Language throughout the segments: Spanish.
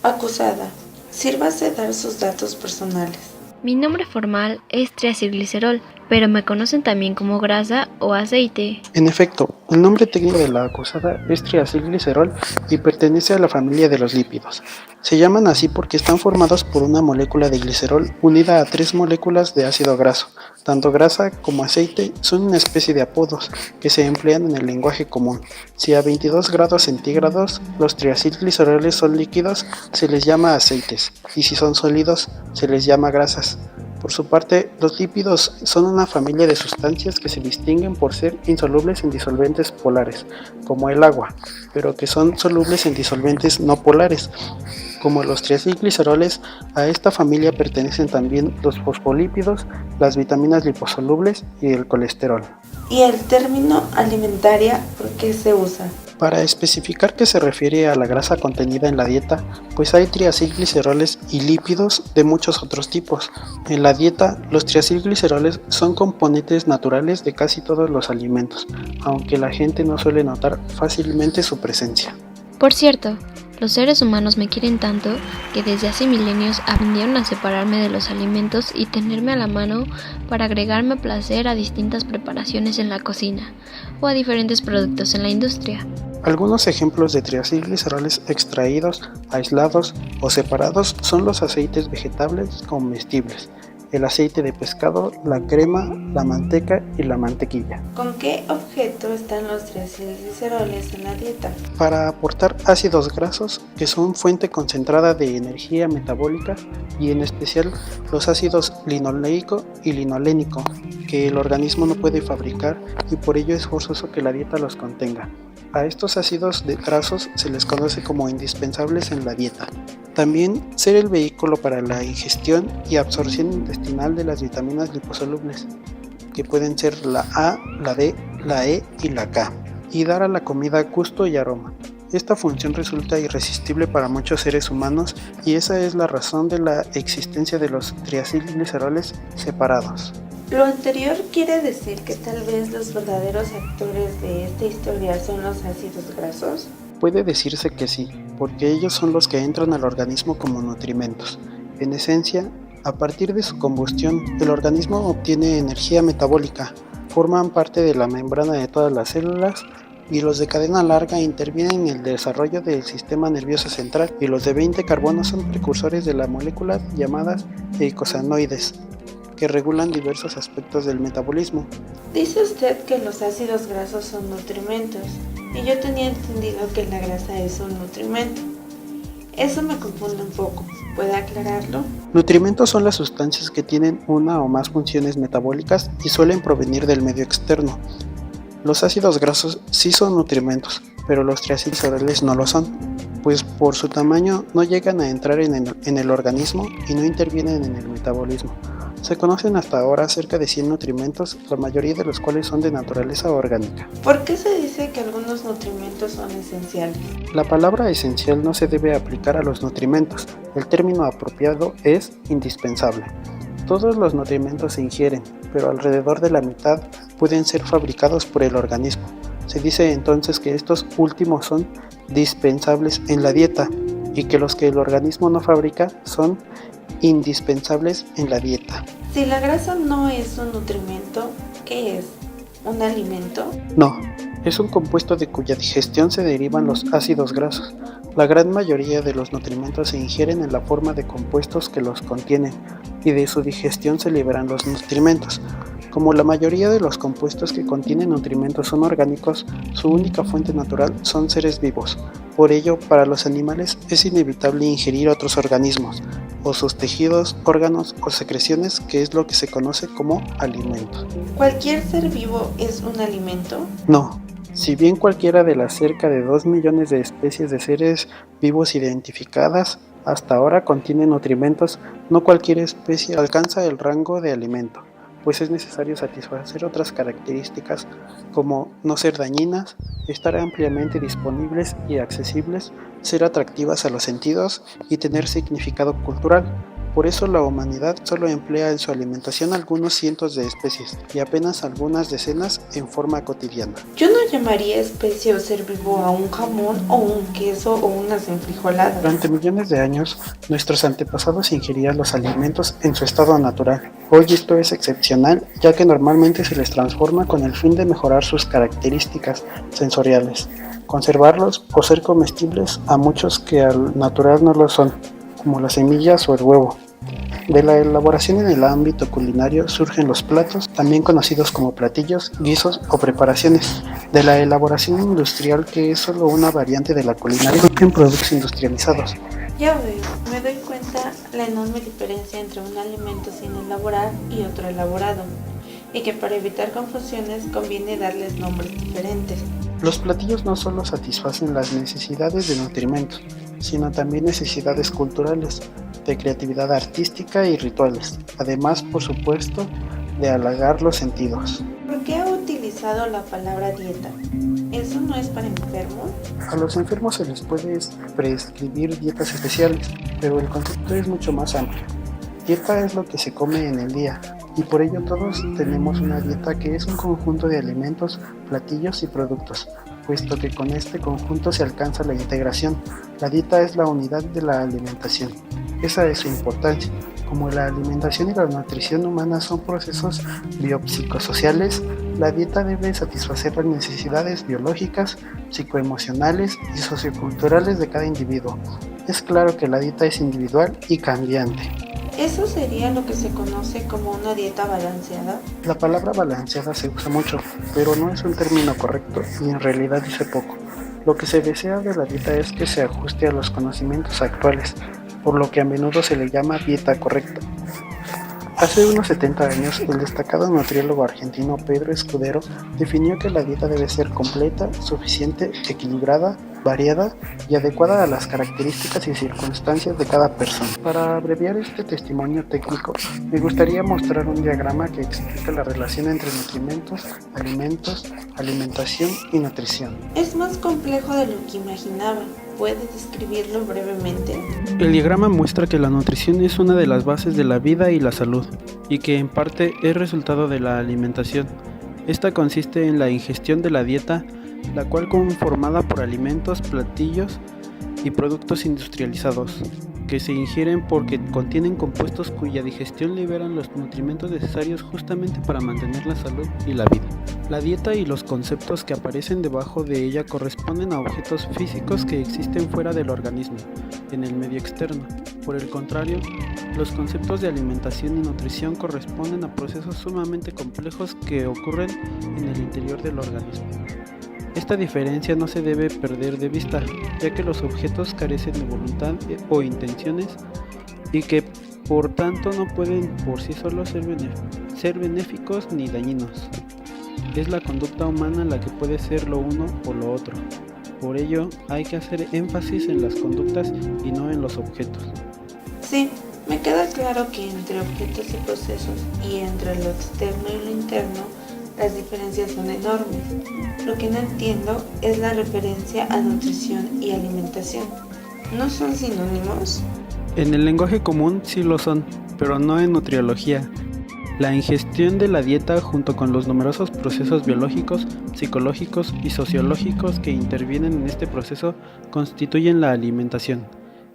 Acusada. Sírvase dar sus datos personales. Mi nombre formal es triacilglicerol, pero me conocen también como grasa o aceite. En efecto, el nombre técnico de la acusada es triacilglicerol y pertenece a la familia de los lípidos. Se llaman así porque están formados por una molécula de glicerol unida a 3 moléculas de ácido graso. Tanto grasa como aceite son una especie de apodos que se emplean en el lenguaje común. Si a 22 grados centígrados los triacilgliceroles son líquidos, se les llama aceites, y si son sólidos, se les llama grasas. Por su parte, los lípidos son una familia de sustancias que se distinguen por ser insolubles en disolventes polares, como el agua, pero que son solubles en disolventes no polares, como los triacilgliceroles. A esta familia pertenecen también los fosfolípidos, las vitaminas liposolubles y el colesterol. ¿Y el término alimentaria por qué se usa? Para especificar que se refiere a la grasa contenida en la dieta, pues hay triacilgliceroles y lípidos de muchos otros tipos. En la dieta, los triacilgliceroles son componentes naturales de casi todos los alimentos, aunque la gente no suele notar fácilmente su presencia. Por cierto, los seres humanos me quieren tanto que desde hace milenios aprendieron a separarme de los alimentos y tenerme a la mano para agregarme placer a distintas preparaciones en la cocina o a diferentes productos en la industria. Algunos ejemplos de triacilgliceroles extraídos, aislados o separados son los aceites vegetales comestibles, el aceite de pescado, la crema, la manteca y la mantequilla. ¿Con qué objeto están los triacilgliceroles en la dieta? Para aportar ácidos grasos que son fuente concentrada de energía metabólica, y en especial los ácidos linoleico y linolénico, que el organismo no puede fabricar y por ello es forzoso que la dieta los contenga. A estos ácidos grasos se les conoce como indispensables en la dieta. También ser el vehículo para la ingestión y absorción intestinal de las vitaminas liposolubles, que pueden ser la A, la D, la E y la K, y dar a la comida gusto y aroma. Esta función resulta irresistible para muchos seres humanos y esa es la razón de la existencia de los triacilgliceroles separados. Lo anterior quiere decir que tal vez los verdaderos actores de esta historia son los ácidos grasos. Puede decirse que sí, porque ellos son los que entran al organismo como nutrimentos. En esencia, a partir de su combustión, el organismo obtiene energía metabólica, forman parte de la membrana de todas las células y los de cadena larga intervienen en el desarrollo del sistema nervioso central, y los de 20 carbono son precursores de las moléculas llamadas eicosanoides, que regulan diversos aspectos del metabolismo. Dice usted que los ácidos grasos son nutrimentos, y yo tenía entendido que la grasa es un nutrimento. Eso me confunde un poco. ¿Puede aclararlo? Nutrimentos son las sustancias que tienen una o más funciones metabólicas y suelen provenir del medio externo. Los ácidos grasos sí son nutrimentos, pero los triacilgliceroles no lo son, pues por su tamaño no llegan a entrar en el organismo y no intervienen en el metabolismo. Se conocen hasta ahora cerca de 100 nutrimentos, la mayoría de los cuales son de naturaleza orgánica. ¿Por qué se dice que algunos nutrimentos son esenciales? La palabra esencial no se debe aplicar a los nutrimentos, el término apropiado es indispensable. Todos los nutrimentos se ingieren, pero alrededor de la mitad pueden ser fabricados por el organismo. Se dice entonces que estos últimos son dispensables en la dieta y que los que el organismo no fabrica son indispensables en la dieta. Si la grasa no es un nutrimento, ¿qué es? ¿Un alimento? No, es un compuesto de cuya digestión se derivan los ácidos grasos. La gran mayoría de los nutrimentos se ingieren en la forma de compuestos que los contienen y de su digestión se liberan los nutrimentos. Como la mayoría de los compuestos que contienen nutrimentos son orgánicos, su única fuente natural son seres vivos. Por ello, para los animales es inevitable ingerir otros organismos, o sus tejidos, órganos o secreciones, que es lo que se conoce como alimento. ¿Cualquier ser vivo es un alimento? No. Si bien cualquiera de las cerca de 2 millones de especies de seres vivos identificadas hasta ahora contiene nutrimentos, no cualquier especie alcanza el rango de alimento, pues es necesario satisfacer otras características como no ser dañinas, estar ampliamente disponibles y accesibles, ser atractivas a los sentidos y tener significado cultural. Por eso la humanidad solo emplea en su alimentación algunos cientos de especies y apenas algunas decenas en forma cotidiana. Yo no llamaría especie o ser vivo a un jamón o un queso o unas enfrijoladas. Durante millones de años, nuestros antepasados ingerían los alimentos en su estado natural. Hoy esto es excepcional, ya que normalmente se les transforma con el fin de mejorar sus características sensoriales, conservarlos o ser comestibles a muchos que al natural no lo son, como las semillas o el huevo. De la elaboración en el ámbito culinario surgen los platos, también conocidos como platillos, guisos o preparaciones. De la elaboración industrial, que es solo una variante de la culinaria, surgen productos industrializados. Ya veo, me doy cuenta la enorme diferencia entre un alimento sin elaborar y otro elaborado, y que para evitar confusiones conviene darles nombres diferentes. Los platillos no solo satisfacen las necesidades de nutrimentos, sino también necesidades culturales, de creatividad artística y rituales, además, por supuesto, de halagar los sentidos. ¿Por qué ha utilizado la palabra dieta? ¿Eso no es para enfermos? A los enfermos se les puede prescribir dietas especiales, pero el concepto es mucho más amplio. Dieta es lo que se come en el día, y por ello todos tenemos una dieta que es un conjunto de alimentos, platillos y productos, puesto que con este conjunto se alcanza la integración. La dieta es la unidad de la alimentación. Esa es su importancia. Como la alimentación y la nutrición humana son procesos biopsicosociales, la dieta debe satisfacer las necesidades biológicas, psicoemocionales y socioculturales de cada individuo. Es claro que la dieta es individual y cambiante. ¿Eso sería lo que se conoce como una dieta balanceada? La palabra balanceada se usa mucho, pero no es un término correcto y en realidad dice poco. Lo que se desea de la dieta es que se ajuste a los conocimientos actuales, por lo que a menudo se le llama dieta correcta. Hace unos 70 años, el destacado nutriólogo argentino Pedro Escudero definió que la dieta debe ser completa, suficiente, equilibrada, variada y adecuada a las características y circunstancias de cada persona. Para abreviar este testimonio técnico, me gustaría mostrar un diagrama que explica la relación entre nutrimentos, alimentos, alimentación y nutrición. Es más complejo de lo que imaginaba. ¿Puedes describirlo brevemente? El diagrama muestra que la nutrición es una de las bases de la vida y la salud, y que en parte es resultado de la alimentación. Esta consiste en la ingestión de la dieta, la cual conformada por alimentos, platillos y productos industrializados, que se ingieren porque contienen compuestos cuya digestión liberan los nutrimentos necesarios justamente para mantener la salud y la vida. La dieta y los conceptos que aparecen debajo de ella corresponden a objetos físicos que existen fuera del organismo, en el medio externo. Por el contrario, los conceptos de alimentación y nutrición corresponden a procesos sumamente complejos que ocurren en el interior del organismo. Esta diferencia no se debe perder de vista, ya que los objetos carecen de voluntad o intenciones y que por tanto no pueden por sí solos ser benéficos ni dañinos. Es la conducta humana la que puede ser lo uno o lo otro. Por ello, hay que hacer énfasis en las conductas y no en los objetos. Sí, me queda claro que entre objetos y procesos y entre lo externo y lo interno, las diferencias son enormes. Lo que no entiendo es la referencia a nutrición y alimentación. ¿No son sinónimos? En el lenguaje común sí lo son, pero no en nutriología. La ingestión de la dieta junto con los numerosos procesos biológicos, psicológicos y sociológicos que intervienen en este proceso constituyen la alimentación.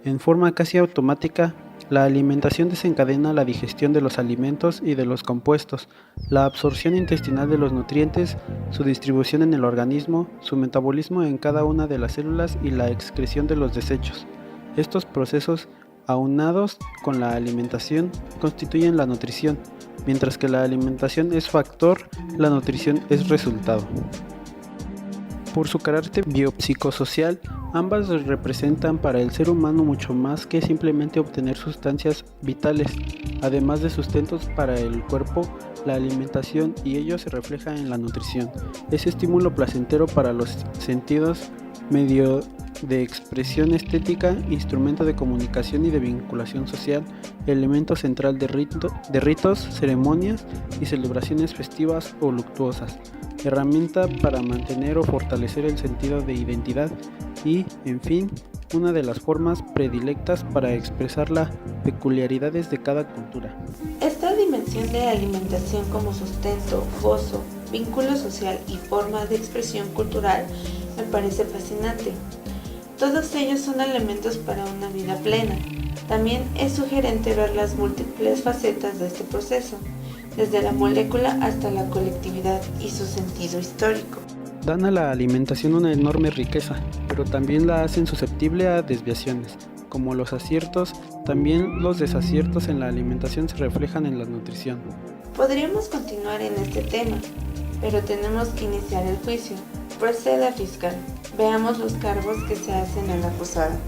En forma casi automática, la alimentación desencadena la digestión de los alimentos y de los compuestos, la absorción intestinal de los nutrientes, su distribución en el organismo, su metabolismo en cada una de las células y la excreción de los desechos. Estos procesos, aunados con la alimentación, constituyen la nutrición. Mientras que la alimentación es factor, la nutrición es resultado. Por su carácter biopsicosocial, ambas representan para el ser humano mucho más que simplemente obtener sustancias vitales, además de sustentos para el cuerpo. La alimentación y ello se refleja en la nutrición. Es estímulo placentero para los sentidos, medio de expresión estética, instrumento de comunicación y de vinculación social, elemento central de ritos, ceremonias y celebraciones festivas o luctuosas, herramienta para mantener o fortalecer el sentido de identidad y, en fin, una de las formas predilectas para expresar las peculiaridades de cada cultura. Esta dimensión de alimentación como sustento, gozo, vínculo social y forma de expresión cultural me parece fascinante. Todos ellos son elementos para una vida plena. También es sugerente ver las múltiples facetas de este proceso, desde la molécula hasta la colectividad y su sentido histórico. Dan a la alimentación una enorme riqueza, pero también la hacen susceptible a desviaciones. Como los aciertos, también los desaciertos en la alimentación se reflejan en la nutrición. Podríamos continuar en este tema, pero tenemos que iniciar el juicio. Proceda, fiscal. Veamos los cargos que se hacen a la acusada.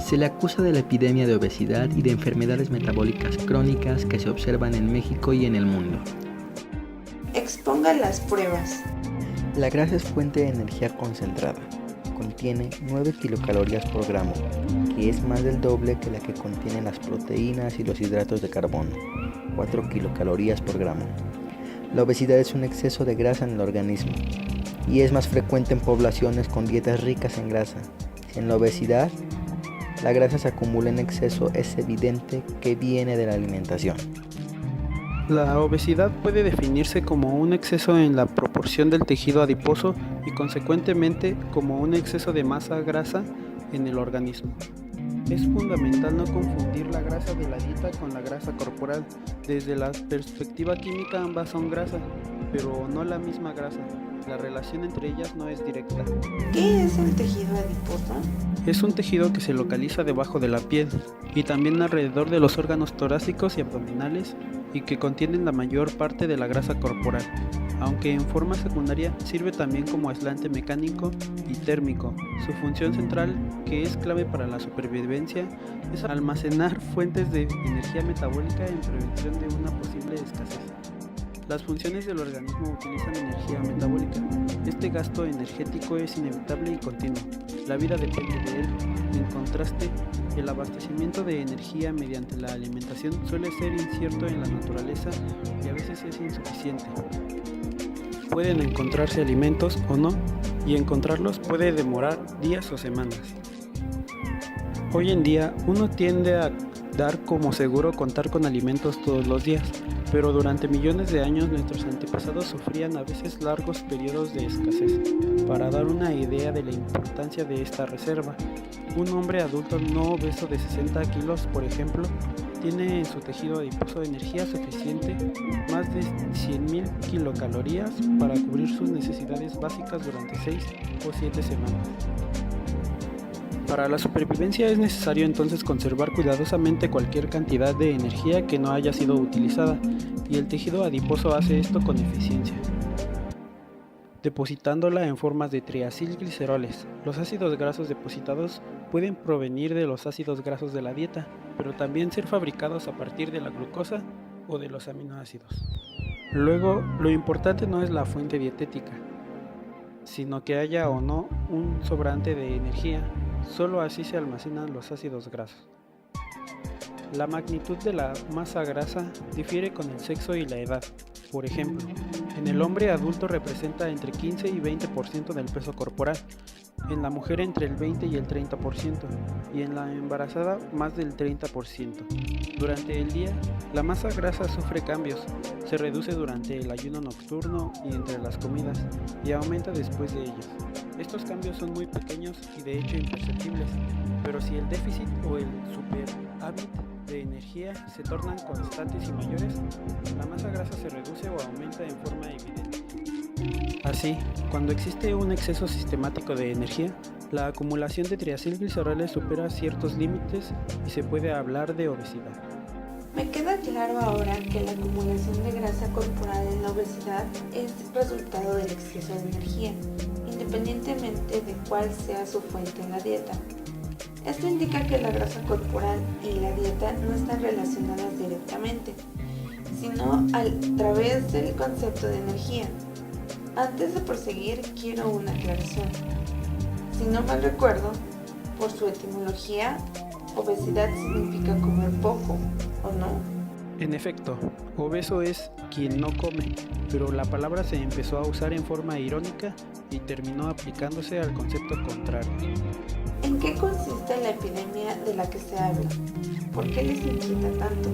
Se le acusa de la epidemia de obesidad y de enfermedades metabólicas crónicas que se observan en México y en el mundo. Exponga las pruebas. La grasa es fuente de energía concentrada. Contiene 9 kilocalorías por gramo, que es más del doble que la que contienen las proteínas y los hidratos de carbono, 4 kilocalorías por gramo. La obesidad es un exceso de grasa en el organismo y es más frecuente en poblaciones con dietas ricas en grasa. Si en la obesidad la grasa se acumula en exceso, es evidente que viene de la alimentación. La obesidad puede definirse como un exceso en la proporción del tejido adiposo y consecuentemente como un exceso de masa grasa en el organismo. Es fundamental no confundir la grasa de la dieta con la grasa corporal. Desde la perspectiva química ambas son grasa, pero no la misma grasa. La relación entre ellas no es directa. ¿Qué es el tejido adiposo? Es un tejido que se localiza debajo de la piel y también alrededor de los órganos torácicos y abdominales y que contienen la mayor parte de la grasa corporal, aunque en forma secundaria sirve también como aislante mecánico y térmico. Su función central, que es clave para la supervivencia, es almacenar fuentes de energía metabólica en prevención de una posible escasez. Las funciones del organismo utilizan energía metabólica. Este gasto energético es inevitable y continuo. La vida depende de él. En contraste, el abastecimiento de energía mediante la alimentación suele ser incierto en la naturaleza y a veces es insuficiente. Pueden encontrarse alimentos o no, y encontrarlos puede demorar días o semanas. Hoy en día, uno tiende a dar como seguro contar con alimentos todos los días, pero durante millones de años nuestros antepasados sufrían a veces largos periodos de escasez. Para dar una idea de la importancia de esta reserva, un hombre adulto no obeso de 60 kilos, por ejemplo, tiene en su tejido adiposo energía suficiente, más de 100.000 kilocalorías, para cubrir sus necesidades básicas durante 6 o 7 semanas. Para la supervivencia es necesario entonces conservar cuidadosamente cualquier cantidad de energía que no haya sido utilizada, y el tejido adiposo hace esto con eficiencia, depositándola en formas de triacilgliceroles. Los ácidos grasos depositados pueden provenir de los ácidos grasos de la dieta, pero también ser fabricados a partir de la glucosa o de los aminoácidos. Luego, lo importante no es la fuente dietética, sino que haya o no un sobrante de energía. Solo así se almacenan los ácidos grasos. La magnitud de la masa grasa difiere con el sexo y la edad. Por ejemplo, en el hombre adulto representa entre 15 y 20% del peso corporal, en la mujer entre el 20 y el 30%, y en la embarazada más del 30%. Durante el día, la masa grasa sufre cambios, se reduce durante el ayuno nocturno y entre las comidas, y aumenta después de ellos. Estos cambios son muy pequeños y de hecho imperceptibles, pero si el déficit o el superávit de energía se tornan constantes y mayores, la masa grasa se reduce o aumenta en forma evidente. Así, cuando existe un exceso sistemático de energía, la acumulación de triacilgliceroles supera ciertos límites y se puede hablar de obesidad. Me queda claro ahora que la acumulación de grasa corporal en la obesidad es resultado del exceso de energía, independientemente de cuál sea su fuente en la dieta. Esto indica que la grasa corporal y la dieta no están relacionadas directamente, sino a través del concepto de energía. Antes de proseguir, quiero una aclaración. Si no mal recuerdo, por su etimología, obesidad significa comer poco, ¿o no? En efecto, obeso es quien no come, pero la palabra se empezó a usar en forma irónica y terminó aplicándose al concepto contrario. ¿En qué consiste la epidemia de la que se habla? ¿Por qué les inquieta tanto?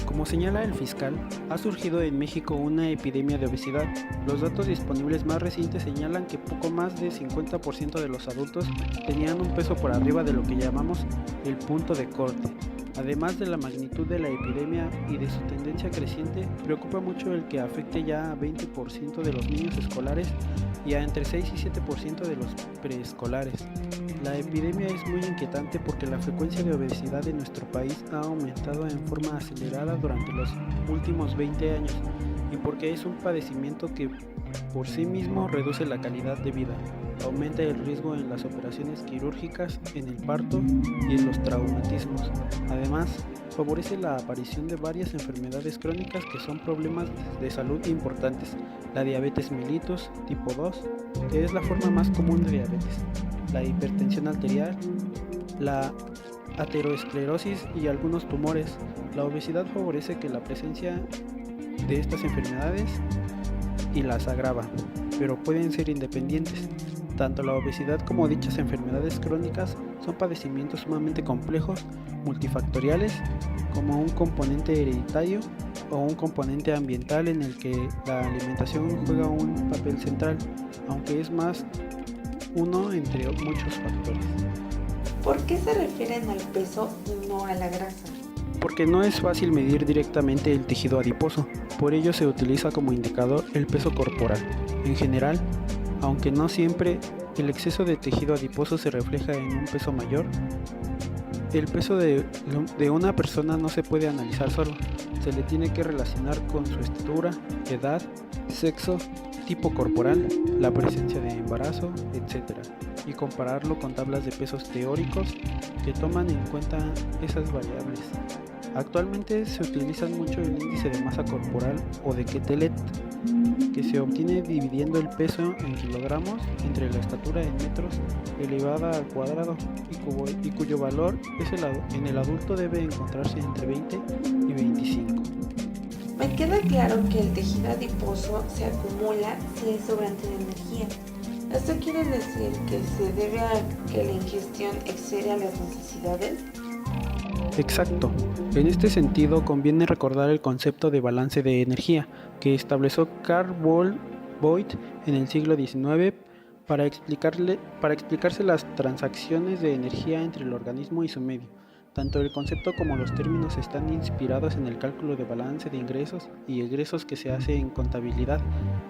Como señala el fiscal, ha surgido en México una epidemia de obesidad. Los datos disponibles más recientes señalan que poco más de 50% de los adultos tenían un peso por arriba de lo que llamamos el punto de corte. Además de la magnitud de la epidemia y de su tendencia creciente, preocupa mucho el que afecte ya a 20% de los niños escolares y a entre 6 y 7% de los preescolares. La epidemia es muy inquietante porque la frecuencia de obesidad en nuestro país ha aumentado en forma acelerada durante los últimos 20 años y porque es un padecimiento que por sí mismo reduce la calidad de vida, aumenta el riesgo en las operaciones quirúrgicas, en el parto y en los traumatismos. Además, favorece la aparición de varias enfermedades crónicas que son problemas de salud importantes, la diabetes mellitus tipo 2, que es la forma más común de diabetes, la hipertensión arterial, la aterosclerosis y algunos tumores. La obesidad favorece que la presencia de estas enfermedades y las agrava, pero pueden ser independientes. Tanto la obesidad como dichas enfermedades crónicas son padecimientos sumamente complejos, multifactoriales, como un componente hereditario o un componente ambiental en el que la alimentación juega un papel central, aunque es más uno entre muchos factores. ¿Por qué se refieren al peso y no a la grasa? Porque no es fácil medir directamente el tejido adiposo, por ello se utiliza como indicador el peso corporal. En general, aunque no siempre, el exceso de tejido adiposo se refleja en un peso mayor. El peso de una persona no se puede analizar solo, se le tiene que relacionar con su estatura, edad, sexo, tipo corporal, la presencia de embarazo, etc. y compararlo con tablas de pesos teóricos que toman en cuenta esas variables. Actualmente se utiliza mucho el índice de masa corporal o de Quetelet, que se obtiene dividiendo el peso en kilogramos entre la estatura en metros elevada al cuadrado y cuyo valor en el adulto debe encontrarse entre 20 y 25. Me queda claro que el tejido adiposo se acumula si hay sobrante de energía. ¿Esto quiere decir que se debe a que la ingestión excede a las necesidades? Exacto. En este sentido, conviene recordar el concepto de balance de energía que estableció Carl Voigt en el siglo XIX para explicarse las transacciones de energía entre el organismo y su medio. Tanto el concepto como los términos están inspirados en el cálculo de balance de ingresos y egresos que se hace en contabilidad,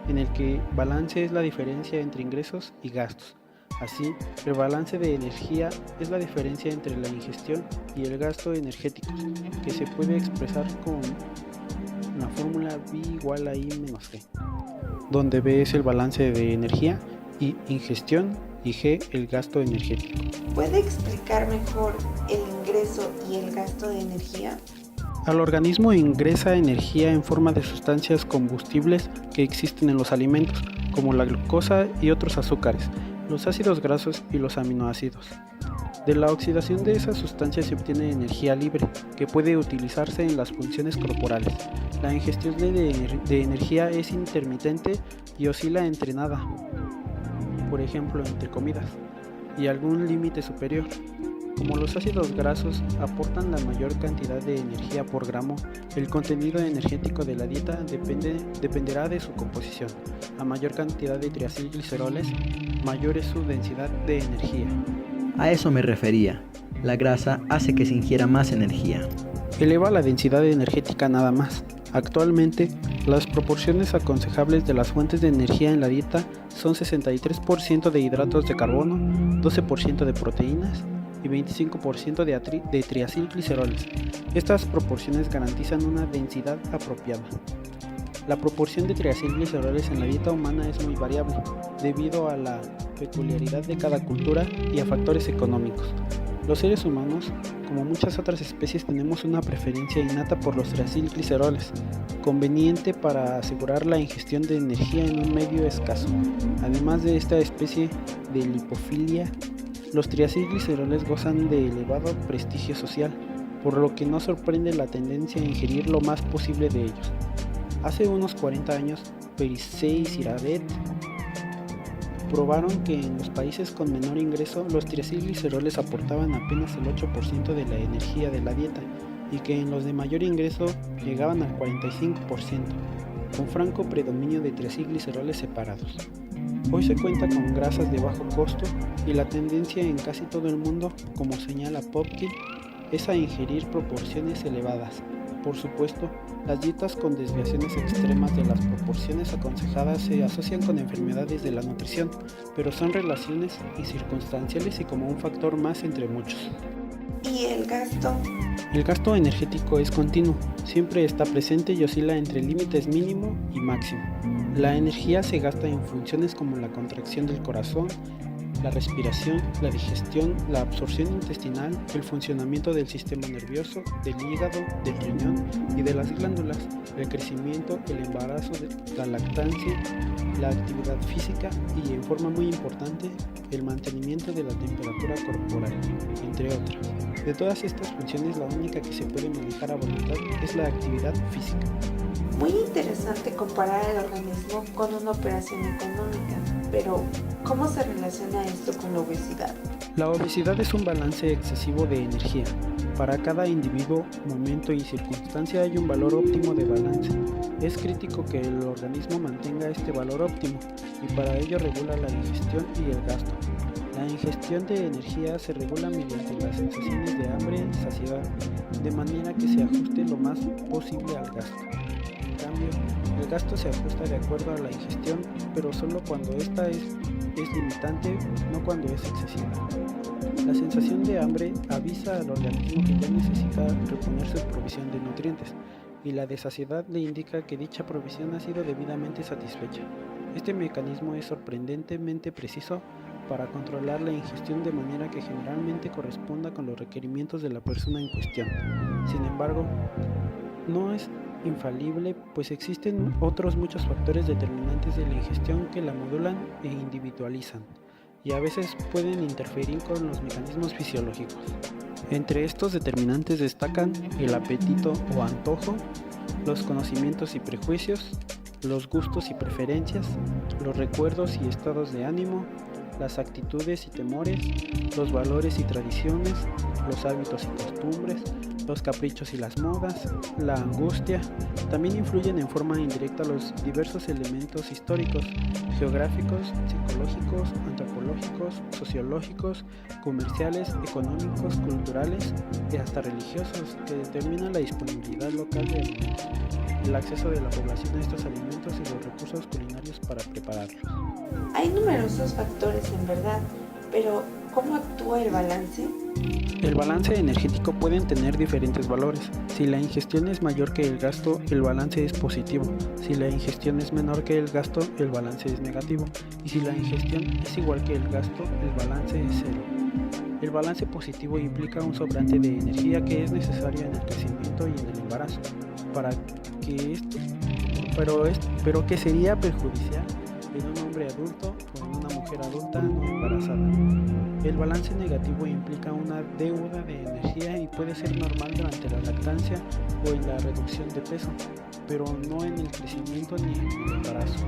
en el que balance es la diferencia entre ingresos y gastos. Así, el balance de energía es la diferencia entre la ingestión y el gasto energético, que se puede expresar con la fórmula V igual a I menos G, donde V es el balance de energía y ingestión y G el gasto energético. ¿Puede explicar mejor el ingreso y el gasto de energía? Al organismo ingresa energía en forma de sustancias combustibles que existen en los alimentos, como la glucosa y otros azúcares, los ácidos grasos y los aminoácidos. De la oxidación de esas sustancias se obtiene energía libre, que puede utilizarse en las funciones corporales. La ingestión de energía es intermitente y oscila entre nada, por ejemplo entre comidas, y algún límite superior. Como los ácidos grasos aportan la mayor cantidad de energía por gramo, el contenido energético de la dieta dependerá de su composición. A mayor cantidad de triacilgliceroles, mayor es su densidad de energía. A eso me refería. La grasa hace que se ingiera más energía. Eleva la densidad energética nada más. Actualmente, las proporciones aconsejables de las fuentes de energía en la dieta son 63% de hidratos de carbono, 12% de proteínas y 25% de triacilgliceroles. Estas proporciones garantizan una densidad apropiada. La proporción de triacilgliceroles en la dieta humana es muy variable, debido a la peculiaridad de cada cultura y a factores económicos. Los seres humanos, como muchas otras especies, tenemos una preferencia innata por los triacilgliceroles, conveniente para asegurar la ingestión de energía en un medio escaso. Además de esta especie de lipofilia, los triacilgliceroles gozan de elevado prestigio social, por lo que no sorprende la tendencia a ingerir lo más posible de ellos. Hace unos 40 años, Persei Siradet, comprobaron que en los países con menor ingreso los triacilgliceroles aportaban apenas el 8% de la energía de la dieta y que en los de mayor ingreso llegaban al 45%, con franco predominio de triacilgliceroles separados. Hoy se cuenta con grasas de bajo costo y la tendencia en casi todo el mundo, como señala Popkin, es a ingerir proporciones elevadas. Por supuesto, las dietas con desviaciones extremas de las proporciones aconsejadas se asocian con enfermedades de la nutrición, pero son relaciones circunstanciales y como un factor más entre muchos. ¿Y el gasto? El gasto energético es continuo, siempre está presente y oscila entre límites mínimo y máximo. La energía se gasta en funciones como la contracción del corazón, la respiración, la digestión, la absorción intestinal, el funcionamiento del sistema nervioso, del hígado, del riñón y de las glándulas, el crecimiento, el embarazo, la lactancia, la actividad física y, en forma muy importante, el mantenimiento de la temperatura corporal, entre otras. De todas estas funciones, la única que se puede manejar a voluntad es la actividad física. Muy interesante comparar el organismo con una operación económica, pero ¿cómo se relaciona esto con la obesidad? La obesidad es un balance excesivo de energía. Para cada individuo, momento y circunstancia hay un valor óptimo de balance. Es crítico que el organismo mantenga este valor óptimo y para ello regula la ingestión y el gasto. La ingestión de energía se regula mediante las sensaciones de hambre y saciedad, de manera que se ajuste lo más posible al gasto. En cambio, el gasto se ajusta de acuerdo a la ingestión, pero solo cuando esta es limitante, no cuando es excesiva. La sensación de hambre avisa al organismo que ya necesita reponer su provisión de nutrientes, y la de saciedad le indica que dicha provisión ha sido debidamente satisfecha. Este mecanismo es sorprendentemente preciso para controlar la ingestión de manera que generalmente corresponda con los requerimientos de la persona en cuestión. Sin embargo, no es infalible, pues existen otros muchos factores determinantes de la ingestión que la modulan e individualizan, y a veces pueden interferir con los mecanismos fisiológicos. Entre estos determinantes destacan el apetito o antojo, los conocimientos y prejuicios, los gustos y preferencias, los recuerdos y estados de ánimo, las actitudes y temores, los valores y tradiciones, los hábitos y costumbres, los caprichos y las modas, la angustia. También influyen en forma indirecta los diversos elementos históricos, geográficos, psicológicos, antropológicos, sociológicos, comerciales, económicos, culturales y hasta religiosos que determinan la disponibilidad local de alimentos, el acceso de la población a estos alimentos y los recursos culinarios para prepararlos. Hay numerosos factores en verdad, pero ¿cómo actúa el balance? El balance energético pueden tener diferentes valores. Si la ingestión es mayor que el gasto, el balance es positivo. Si la ingestión es menor que el gasto, el balance es negativo. Y si la ingestión es igual que el gasto, el balance es cero. El balance positivo implica un sobrante de energía que es necesario en el crecimiento y en el embarazo, pero que sería perjudicial en un hombre adulto o en una mujer adulta no embarazada. El balance negativo implica una deuda de energía y puede ser normal durante la lactancia o en la reducción de peso, pero no en el crecimiento ni en el embarazo.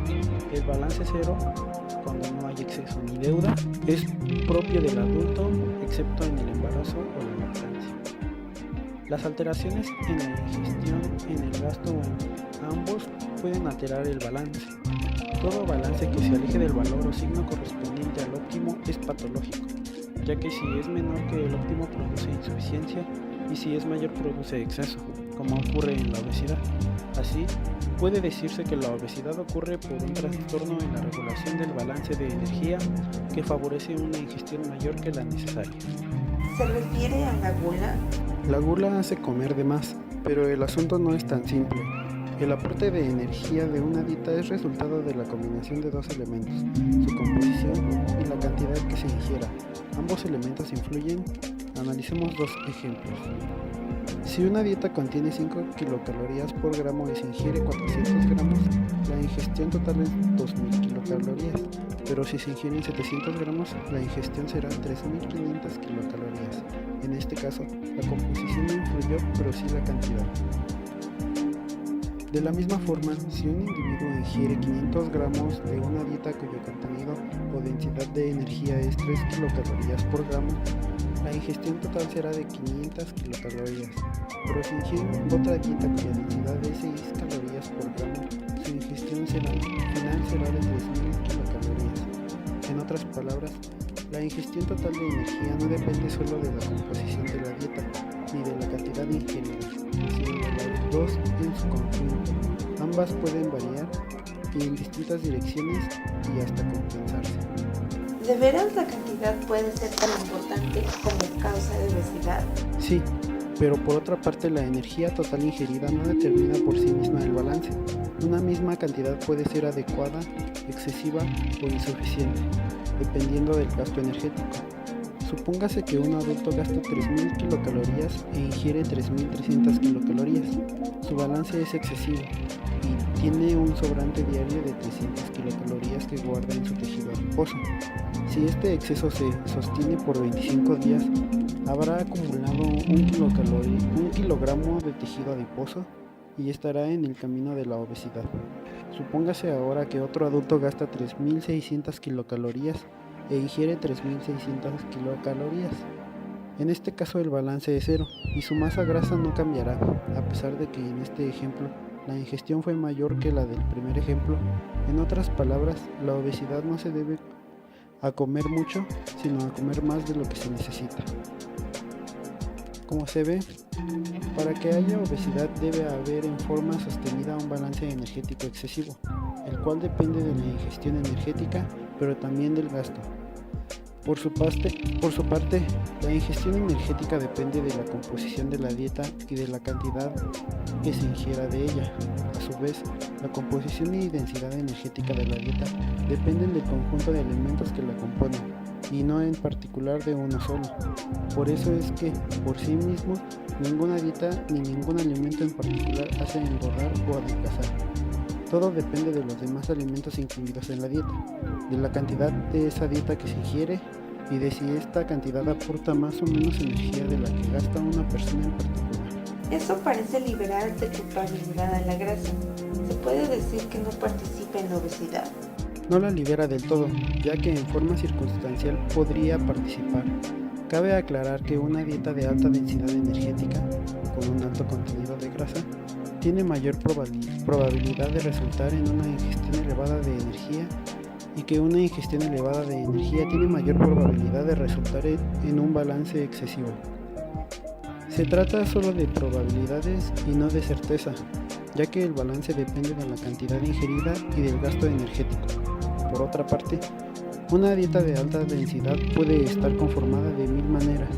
El balance cero, cuando no hay exceso ni deuda, es propio del adulto, excepto en el embarazo o la lactancia. Las alteraciones en la ingestión, en el gasto o en ambos pueden alterar el balance. Todo balance que se aleje del valor o signo correspondiente al óptimo es patológico, ya que si es menor que el óptimo produce insuficiencia y si es mayor produce exceso, como ocurre en la obesidad. Así, puede decirse que la obesidad ocurre por un trastorno en la regulación del balance de energía que favorece una ingestión mayor que la necesaria. ¿Se refiere a la gula? La gula hace comer de más, pero el asunto no es tan simple. El aporte de energía de una dieta es resultado de la combinación de dos elementos, su composición y la cantidad que se ingiera. Ambos elementos influyen. Analicemos dos ejemplos. Si una dieta contiene 5 kilocalorías por gramo y se ingiere 400 gramos, la ingestión total es 2000 kilocalorías, pero si se ingieren 700 gramos, la ingestión será 3500 kilocalorías. En este caso, la composición no influyó, pero sí la cantidad. De la misma forma, si un individuo ingiere 500 gramos de una dieta cuyo contenido o densidad de energía es 3 kilocalorías por gramo, la ingestión total será de 500 kilocalorías, pero si ingiere otra dieta cuya densidad es 6 calorías por gramo, su ingestión final será de 3000 kilocalorías. En otras palabras, la ingestión total de energía no depende solo de la composición de la dieta, ni de la cantidad ingerida, sino de las dos en su conjunto. Ambas pueden variar y en distintas direcciones y hasta compensarse. ¿De veras la cantidad puede ser tan importante como causa de obesidad? Sí, pero por otra parte la energía total ingerida no determina por sí misma el balance. Una misma cantidad puede ser adecuada, excesiva o insuficiente, dependiendo del gasto energético. Supóngase que un adulto gasta 3000 kilocalorías e ingiere 3300 kilocalorías. Su balance es excesivo y tiene un sobrante diario de 300 kilocalorías que guarda en su tejido adiposo. Si este exceso se sostiene por 25 días, habrá acumulado un kilogramo de tejido adiposo y estará en el camino de la obesidad. Supóngase ahora que otro adulto gasta 3600 kilocalorías e ingiere 3600 kilocalorías. En este caso el balance es cero y su masa grasa no cambiará, a pesar de que en este ejemplo la ingestión fue mayor que la del primer ejemplo. En otras palabras, la obesidad no se debe a comer mucho, sino a comer más de lo que se necesita. Como se ve, para que haya obesidad debe haber en forma sostenida un balance energético excesivo, el cual depende de la ingestión energética, pero también del gasto. Por su parte, la ingestión energética depende de la composición de la dieta y de la cantidad que se ingiera de ella. A su vez, la composición y densidad energética de la dieta dependen del conjunto de alimentos que la componen, y no en particular de uno solo. Por eso es que, por sí mismo, ninguna dieta ni ningún alimento en particular hace engordar o adelgazar. Todo depende de los demás alimentos incluidos en la dieta, de la cantidad de esa dieta que se ingiere y de si esta cantidad aporta más o menos energía de la que gasta una persona en particular. Eso parece liberar de culpabilidad a la grasa. ¿Se puede decir que no participa en la obesidad? No la libera del todo, ya que en forma circunstancial podría participar. Cabe aclarar que una dieta de alta densidad energética, con un alto contenido de grasa, tiene mayor probabilidad de resultar en una ingestión elevada de energía y que una ingestión elevada de energía tiene mayor probabilidad de resultar en un balance excesivo. Se trata solo de probabilidades y no de certeza, ya que el balance depende de la cantidad ingerida y del gasto energético. Por otra parte, una dieta de alta densidad puede estar conformada de 1000 maneras,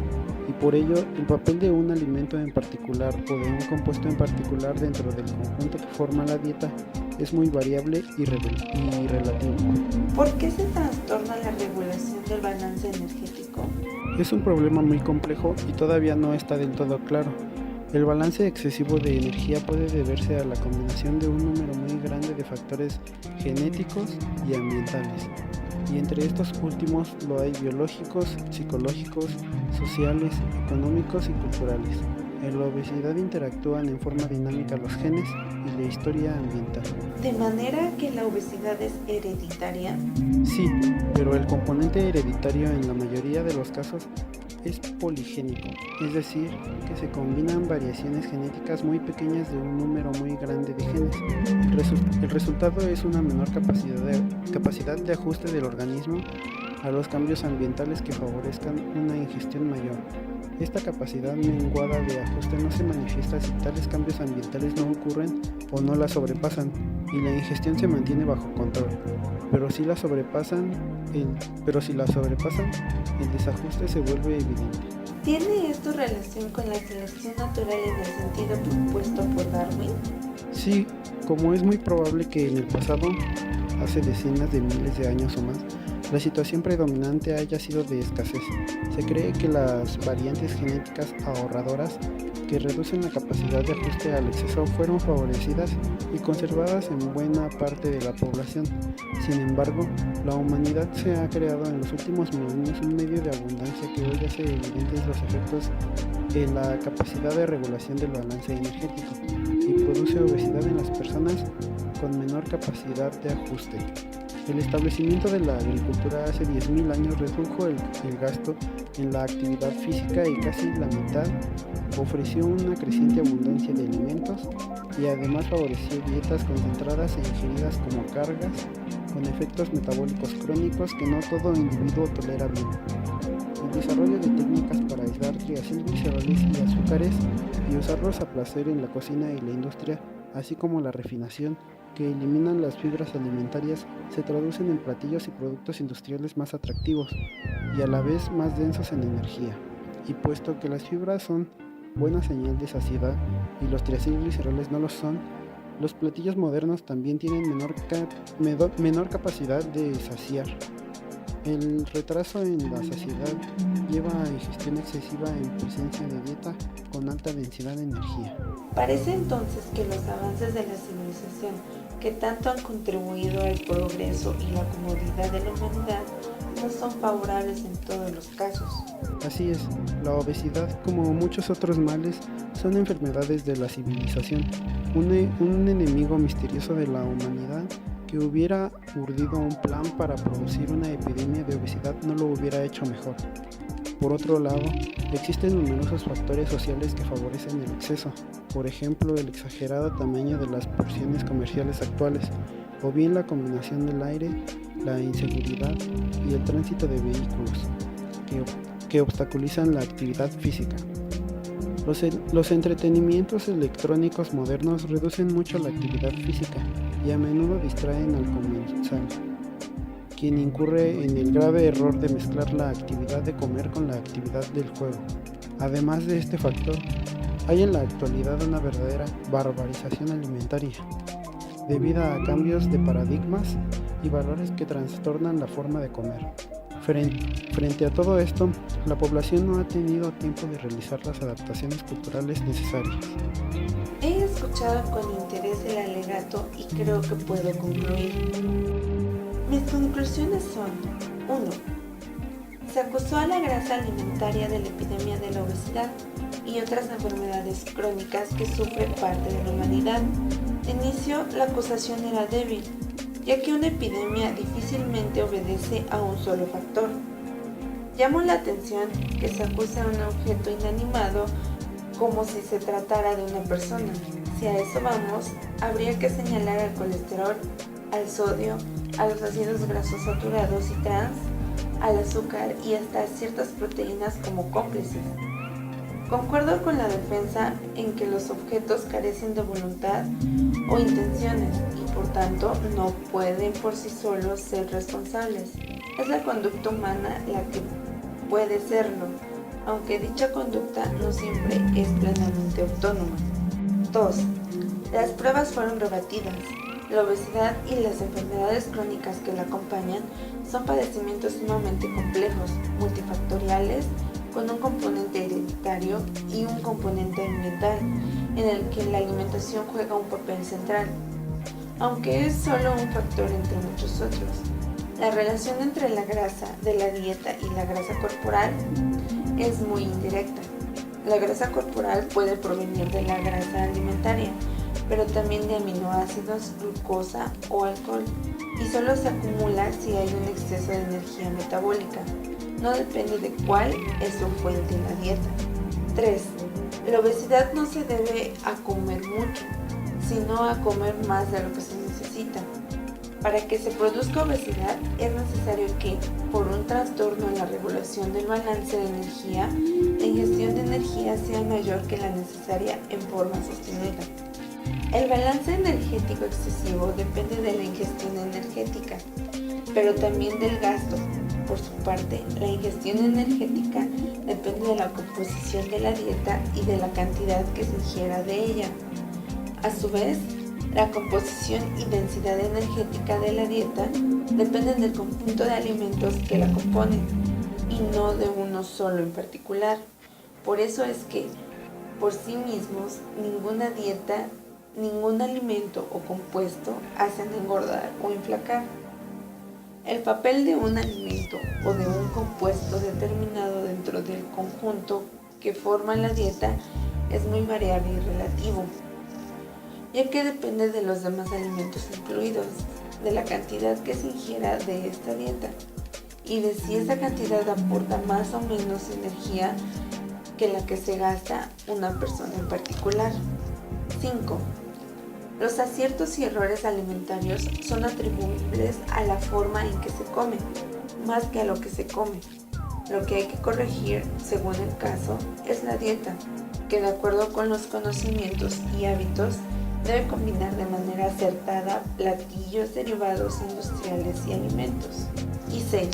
y por ello el papel de un alimento en particular o de un compuesto en particular dentro del conjunto que forma la dieta es muy variable y relativo. ¿Por qué se trastorna la regulación del balance energético? Es un problema muy complejo y todavía no está del todo claro. El balance excesivo de energía puede deberse a la combinación de un número muy grande de factores genéticos y ambientales, y entre estos últimos lo hay biológicos, psicológicos, sociales, económicos y culturales. En la obesidad interactúan en forma dinámica los genes y la historia ambiental. ¿De manera que la obesidad es hereditaria? Sí, pero el componente hereditario en la mayoría de los casos es poligénico, es decir, que se combinan variaciones genéticas muy pequeñas de un número muy grande de genes. El resultado es una menor capacidad de ajuste del organismo a los cambios ambientales que favorezcan una ingestión mayor. Esta capacidad menguada de ajuste no se manifiesta si tales cambios ambientales no ocurren o no la sobrepasan, y la ingestión se mantiene bajo control. Pero si la sobrepasan, el desajuste se vuelve evidente. ¿Tiene esto relación con la selección natural en el sentido propuesto por Darwin? Sí, como es muy probable que en el pasado, hace decenas de miles de años o más, la situación predominante haya sido de escasez. Se cree que las variantes genéticas ahorradoras que reducen la capacidad de ajuste al exceso fueron favorecidas y conservadas en buena parte de la población. Sin embargo, la humanidad se ha creado en los últimos milenios un medio de abundancia que hoy hace evidentes los efectos de la capacidad de regulación del balance energético. y produce obesidad en las personas con menor capacidad de ajuste. El establecimiento de la agricultura hace 10.000 años redujo el gasto en la actividad física y casi la mitad ofreció una creciente abundancia de alimentos y además favoreció dietas concentradas e ingeridas como cargas con efectos metabólicos crónicos que no todo individuo tolera bien. El desarrollo de técnicas para aislar triacilgliceroles y azúcares y usarlos a placer en la cocina y la industria, así como la refinación, que eliminan las fibras alimentarias, se traducen en platillos y productos industriales más atractivos y a la vez más densos en energía. Y puesto que las fibras son buena señal de saciedad y los triacilgliceroles no lo son, los platillos modernos también tienen menor capacidad de saciar. El retraso en la saciedad lleva a ingestión excesiva en presencia de dieta con alta densidad de energía. Parece entonces que los avances de la civilización, que tanto han contribuido al progreso y la comodidad de la humanidad, no son favorables en todos los casos. Así es, la obesidad, como muchos otros males, son enfermedades de la civilización, un enemigo misterioso de la humanidad que hubiera urdido un plan para producir una epidemia de obesidad no lo hubiera hecho mejor. Por otro lado, existen numerosos factores sociales que favorecen el exceso, por ejemplo, el exagerado tamaño de las porciones comerciales actuales, o bien la combinación del aire, la inseguridad y el tránsito de vehículos, que obstaculizan la actividad física. Los entretenimientos electrónicos modernos reducen mucho la actividad física y a menudo distraen al comensal, quien incurre en el grave error de mezclar la actividad de comer con la actividad del juego. Además de este factor, hay en la actualidad una verdadera barbarización alimentaria, debida a cambios de paradigmas y valores que trastornan la forma de comer. Frente a todo esto, la población no ha tenido tiempo de realizar las adaptaciones culturales necesarias. He escuchado con interés el alegato y creo que puedo concluir. Mis conclusiones son: 1. Se acusó a la grasa alimentaria de la epidemia de la obesidad y otras enfermedades crónicas que sufre parte de la humanidad. De inicio, la acusación era débil, ya que una epidemia difícilmente obedece a un solo factor. Llamó la atención que se acusa a un objeto inanimado como si se tratara de una persona. Si a eso vamos, habría que señalar al colesterol, al sodio, a los ácidos grasos saturados y trans, al azúcar y hasta a ciertas proteínas como cómplices. Concuerdo con la defensa en que los objetos carecen de voluntad o intenciones y por tanto no pueden por sí solos ser responsables. Es la conducta humana la que puede serlo, aunque dicha conducta no siempre es plenamente autónoma. 2. Las pruebas fueron rebatidas. La obesidad y las enfermedades crónicas que la acompañan son padecimientos sumamente complejos, multifactoriales, con un componente hereditario y un componente ambiental, en el que la alimentación juega un papel central, aunque es solo un factor entre muchos otros. La relación entre la grasa de la dieta y la grasa corporal es muy indirecta. La grasa corporal puede provenir de la grasa alimentaria, pero también de aminoácidos, glucosa o alcohol, y solo se acumula si hay un exceso de energía metabólica. No depende de cuál es su fuente en la dieta. 3. La obesidad no se debe a comer mucho, sino a comer más de lo que se necesita. Para que se produzca obesidad es necesario que, por un trastorno en la regulación del balance de energía, la ingestión de energía sea mayor que la necesaria en forma sostenida. El balance energético excesivo depende de la ingestión energética, pero también del gasto. Por su parte, la ingestión energética depende de la composición de la dieta y de la cantidad que se ingiera de ella. A su vez, la composición y densidad energética de la dieta dependen del conjunto de alimentos que la componen y no de uno solo en particular. Por eso es que, por sí mismos, ninguna dieta, ningún alimento o compuesto hacen engordar o inflacar. El papel de un alimento o de un compuesto determinado dentro del conjunto que forma la dieta es muy variable y relativo. ya que depende de los demás alimentos incluidos, de la cantidad que se ingiera de esta dieta y de si esa cantidad aporta más o menos energía que la que se gasta una persona en particular. 5. Los aciertos y errores alimentarios son atribuibles a la forma en que se come, más que a lo que se come. Lo que hay que corregir, según el caso, es la dieta, que de acuerdo con los conocimientos y hábitos debe combinar de manera acertada platillos derivados industriales y alimentos. Y 6.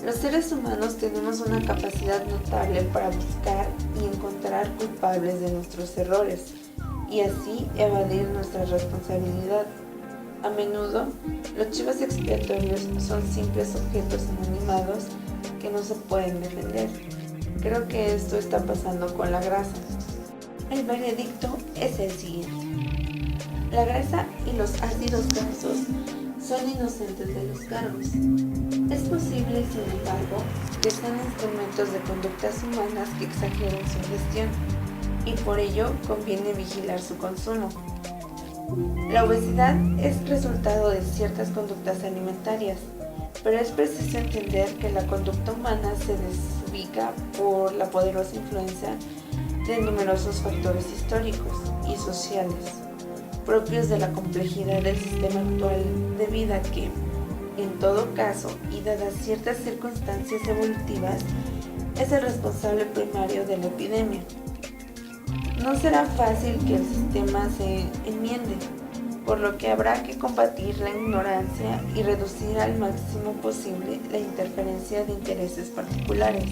Los seres humanos tenemos una capacidad notable para buscar y encontrar culpables de nuestros errores y así evadir nuestra responsabilidad. A menudo, los chivos expiatorios son simples objetos inanimados que no se pueden defender. Creo que esto está pasando con la grasa. El veredicto es el siguiente. La grasa y los ácidos grasos son inocentes de los cargos. Es posible, sin embargo, que sean instrumentos de conductas humanas que exageren su ingestión, y por ello conviene vigilar su consumo. La obesidad es resultado de ciertas conductas alimentarias, pero es preciso entender que la conducta humana se desubica por la poderosa influencia de numerosos factores históricos y sociales, propios de la complejidad del sistema actual de vida que, en todo caso y dadas ciertas circunstancias evolutivas, es el responsable primario de la epidemia. No será fácil que el sistema se enmiende, por lo que habrá que combatir la ignorancia y reducir al máximo posible la interferencia de intereses particulares.